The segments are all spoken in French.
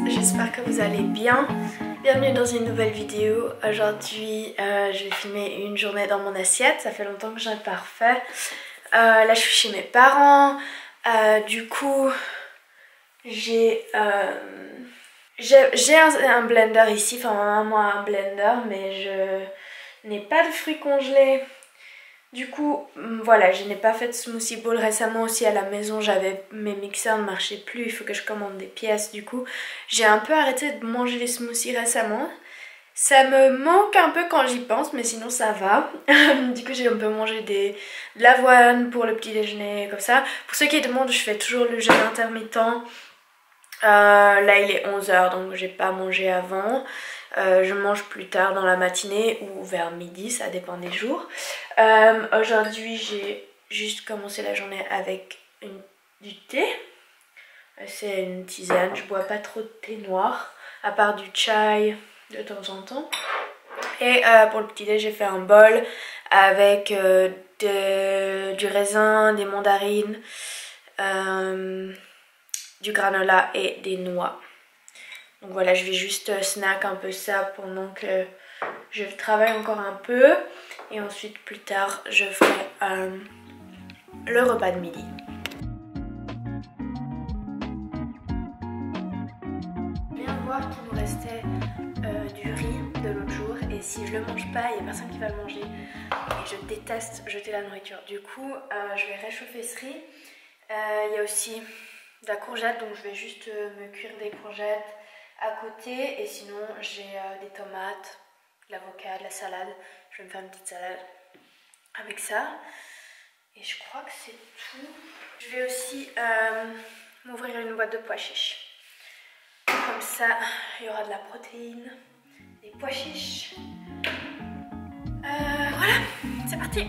j'espère que vous allez bien. Bienvenue dans une nouvelle vidéo. Aujourd'hui je vais filmer une journée dans mon assiette, ça fait longtemps que je n'ai pas refait. Là je suis chez mes parents, du coup j'ai un blender ici, enfin ma maman a un blender mais je n'ai pas de fruits congelés. Du coup, voilà, je n'ai pas fait de smoothie bowl récemment aussi à la maison, mes mixeurs ne marchaient plus, il faut que je commande des pièces. Du coup, j'ai un peu arrêté de manger les smoothies récemment. Ça me manque un peu quand j'y pense, mais sinon ça va. Du coup, j'ai un peu mangé de l'avoine pour le petit déjeuner, comme ça. Pour ceux qui demandent, je fais toujours le jeûne intermittent. Là, il est 11 h, donc j'ai pas mangé avant. Je mange plus tard dans la matinée ou vers midi, ça dépend des jours. Aujourd'hui j'ai juste commencé la journée avec du thé. C'est une tisane, je bois pas trop de thé noir, à part du chai de temps en temps. Et pour le petit déj j'ai fait un bol avec du raisin, des mandarines, du granola et des noix. Donc voilà, je vais juste snack un peu ça pendant que je travaille encore un peu. Et ensuite, plus tard, je ferai le repas de midi. Je viens de voir qu'il nous restait du riz de l'autre jour. Et si je le mange pas, il n'y a personne qui va le manger. Et je déteste jeter la nourriture. Du coup, je vais réchauffer ce riz. Il y a aussi de la courgette, donc je vais juste me cuire des courgettes à côté. Et sinon, j'ai des tomates, de l'avocat, de la salade. Je vais me faire une petite salade avec ça. Et je crois que c'est tout. Je vais aussi m'ouvrir une boîte de pois chiches. Comme ça, il y aura de la protéine, des pois chiches. Voilà, c'est parti.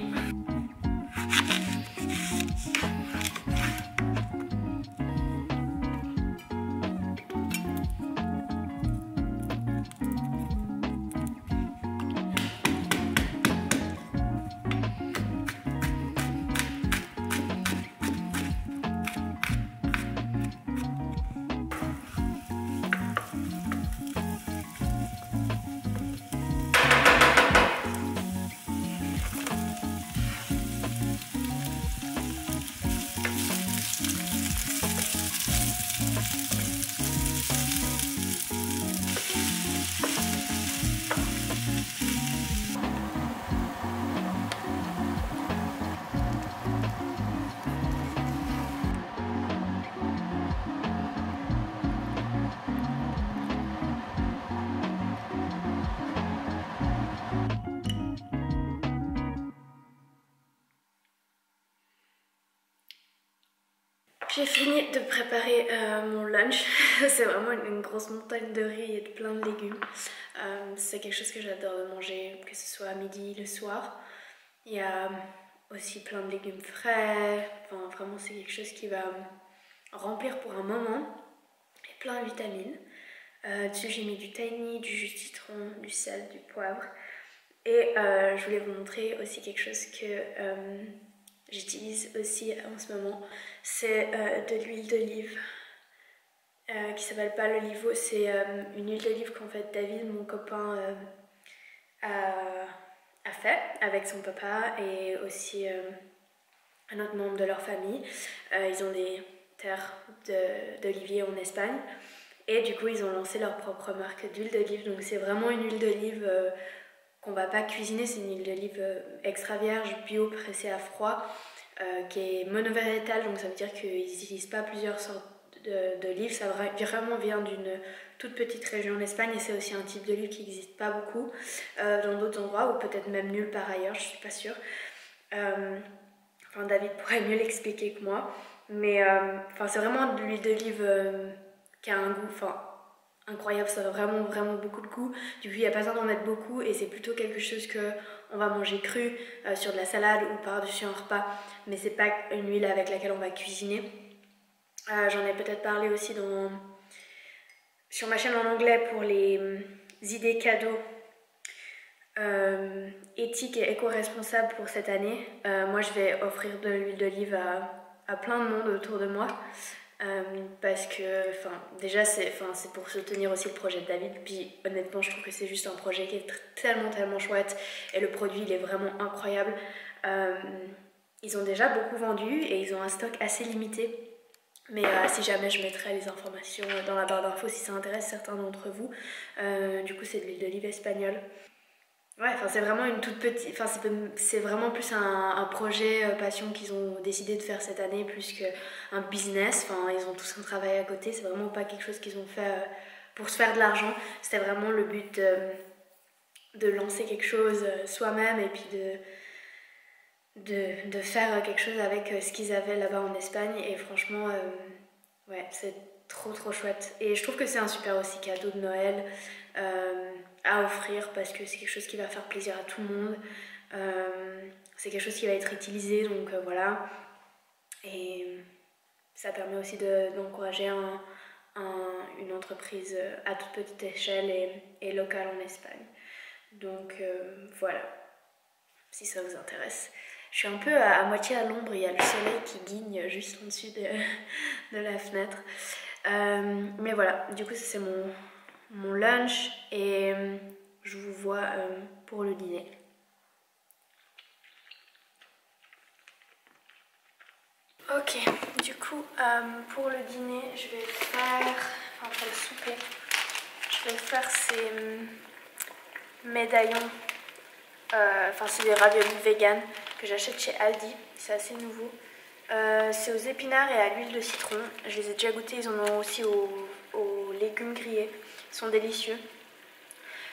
J'ai fini de préparer mon lunch. C'est vraiment une grosse montagne de riz et de plein de légumes. C'est quelque chose que j'adore de manger, que ce soit à midi, le soir. Il y a aussi plein de légumes frais. Enfin, vraiment, c'est quelque chose qui va me remplir pour un moment. Et plein de vitamines. Dessus, j'ai mis du tahini, du jus de citron, du sel, du poivre. Et je voulais vous montrer aussi quelque chose que j'utilise aussi en ce moment, c'est de l'huile d'olive qui s'appelle Palolivo. C'est une huile d'olive qu'en fait David, mon copain, a fait avec son papa et aussi un autre membre de leur famille. Ils ont des terres d'olivier en Espagne et du coup ils ont lancé leur propre marque d'huile d'olive. Donc c'est vraiment une huile d'olive qu'on va pas cuisiner, c'est une huile d'olive extra vierge, bio, pressée à froid, qui est monovariétale, donc ça veut dire qu'ils n'utilisent pas plusieurs sortes d'olives. Ça vraiment vient d'une toute petite région en Espagne et c'est aussi un type d'olive qui n'existe pas beaucoup dans d'autres endroits ou peut-être même nulle part ailleurs, je suis pas sûre. Enfin, David pourrait mieux l'expliquer que moi, mais c'est vraiment de l'huile d'olive qui a un goût incroyable, ça a vraiment beaucoup de goût. Du coup il n'y a pas besoin d'en mettre beaucoup et c'est plutôt quelque chose que on va manger cru sur de la salade ou par-dessus un repas, mais c'est pas une huile avec laquelle on va cuisiner. J'en ai peut-être parlé aussi sur ma chaîne en anglais pour les idées cadeaux éthiques et éco-responsables pour cette année. Moi je vais offrir de l'huile d'olive à plein de monde autour de moi. Parce que déjà c'est pour soutenir aussi le projet de David, puis honnêtement je trouve que c'est juste un projet qui est tellement chouette et le produit il est vraiment incroyable. Ils ont déjà beaucoup vendu et ils ont un stock assez limité, mais si jamais je mettrai les informations dans la barre d'infos si ça intéresse certains d'entre vous. Du coup c'est de l'huile d'olive espagnole. Ouais, c'est vraiment une toute petite. C'est vraiment plus un projet passion qu'ils ont décidé de faire cette année plus qu'un business. Ils ont tous un travail à côté. C'est vraiment pas quelque chose qu'ils ont fait pour se faire de l'argent. C'était vraiment le but de lancer quelque chose soi-même et puis de faire quelque chose avec ce qu'ils avaient là-bas en Espagne. Et franchement, ouais, c'est trop chouette. Et je trouve que c'est un super aussi cadeau de Noël. À offrir parce que c'est quelque chose qui va faire plaisir à tout le monde. C'est quelque chose qui va être utilisé, donc voilà. Et ça permet aussi d'encourager une entreprise à toute petite échelle et locale en Espagne. Donc voilà, si ça vous intéresse. Je suis un peu à moitié à l'ombre, il y a le soleil qui guigne juste en dessus de la fenêtre. Mais voilà, du coup ça c'est mon lunch et je vous vois pour le dîner. Ok, du coup pour le dîner je vais faire, pour le souper, je vais faire ces médaillons, c'est des raviolis vegan que j'achète chez Aldi, c'est assez nouveau. C'est aux épinards et à l'huile de citron, je les ai déjà goûtés, ils en ont aussi aux légumes grillés, ils sont délicieux.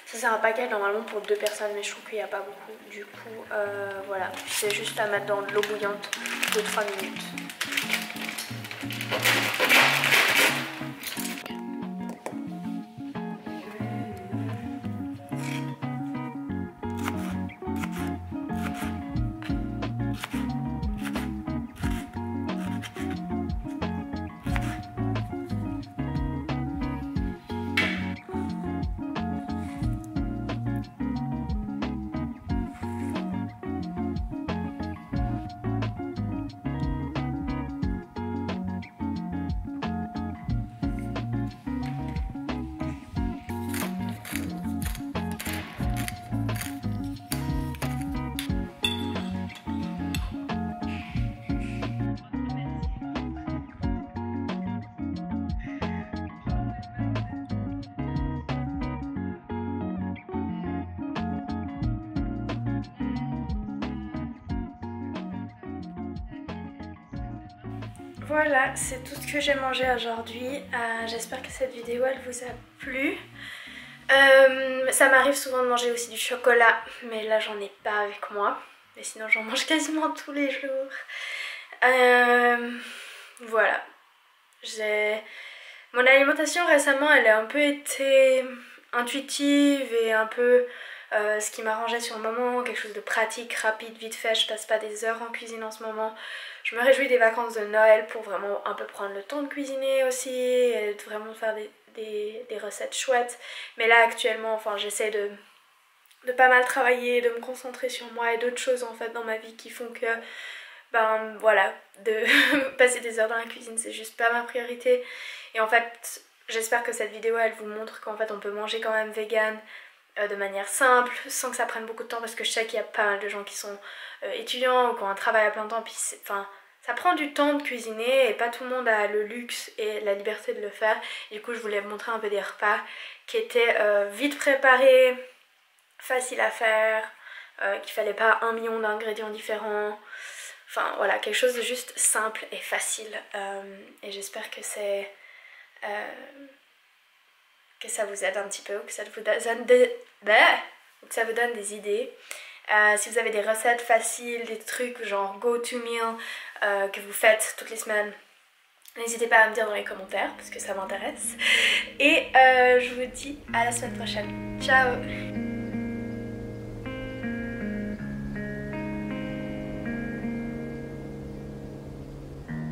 Ça c'est un paquet normalement pour 2 personnes mais je trouve qu'il n'y a pas beaucoup. Du coup voilà, c'est juste à mettre dans de l'eau bouillante de 3 minutes. Voilà, c'est tout ce que j'ai mangé aujourd'hui. J'espère que cette vidéo elle vous a plu. Ça m'arrive souvent de manger aussi du chocolat, mais là j'en ai pas avec moi. Mais sinon j'en mange quasiment tous les jours. Voilà. Mon alimentation récemment elle a un peu été intuitive et un peu ce qui m'arrangeait sur le moment, quelque chose de pratique, rapide, vite fait. Je passe pas des heures en cuisine en ce moment. Je me réjouis des vacances de Noël pour vraiment un peu prendre le temps de cuisiner aussi et de vraiment faire des recettes chouettes. Mais là actuellement j'essaie de pas mal travailler, de me concentrer sur moi et d'autres choses en fait dans ma vie qui font que voilà, de passer des heures dans la cuisine c'est juste pas ma priorité. Et en fait j'espère que cette vidéo elle vous montre qu'en fait on peut manger quand même vegan de manière simple, sans que ça prenne beaucoup de temps, parce que je sais qu'il y a pas mal de gens qui sont étudiants ou qui ont un travail à plein temps, puis ça prend du temps de cuisiner et pas tout le monde a le luxe et la liberté de le faire. Et du coup je voulais vous montrer un peu des repas qui étaient vite préparés, faciles à faire, qu'il fallait pas 1 million d'ingrédients différents. Voilà, quelque chose de juste simple et facile. Et j'espère que ça vous aide un petit peu, ou que ça vous donne des idées. Si vous avez des recettes faciles, des trucs genre go to meal que vous faites toutes les semaines, n'hésitez pas à me dire dans les commentaires parce que ça m'intéresse. Et je vous dis à la semaine prochaine. Ciao!